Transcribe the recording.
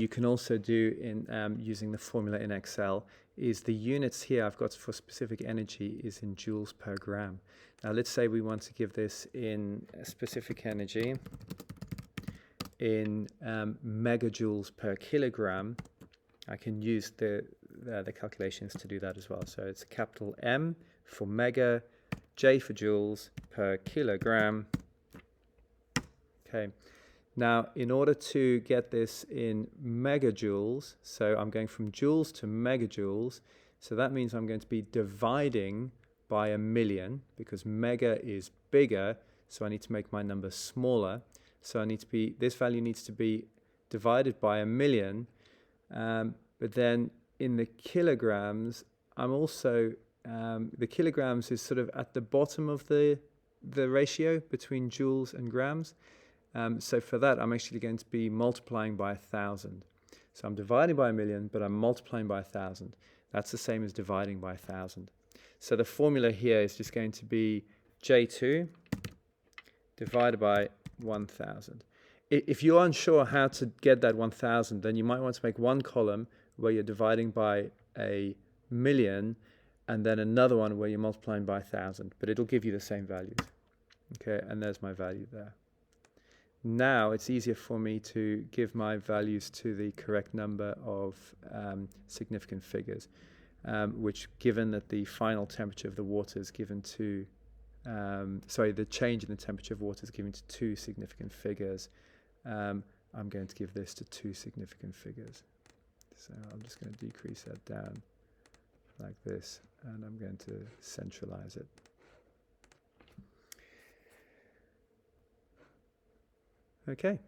you can also do in using the formula in Excel is the units here I've got for specific energy is in joules per gram. Now let's say we want to give this in specific energy in megajoules per kilogram. I can use the calculations to do that as well. So it's a capital M for mega, J for joules per kilogram. Okay. Now, in order to get this in megajoules, so I'm going from joules to megajoules, so that means I'm going to be dividing by 1,000,000 because mega is bigger, so I need to make my number smaller. So this value needs to be divided by 1,000,000, but then in the kilograms, I'm also, the kilograms is sort of at the bottom of the ratio between joules and grams. So for that, I'm actually going to be multiplying by 1,000. So I'm dividing by 1,000,000, but I'm multiplying by 1,000. That's the same as dividing by 1,000. So the formula here is just going to be J2 divided by 1,000. If you're unsure how to get that 1,000, then you might want to make one column where you're dividing by 1,000,000 and then another one where you're multiplying by 1,000, but it'll give you the same values. Okay, and there's my value there. Now it's easier for me to give my values to the correct number of significant figures, which, given that the final temperature of the water is given to, the change in the temperature of water is given to 2 significant figures, I'm going to give this to 2 significant figures. So I'm just going to decrease that down like this, and I'm going to centralize it. Okay.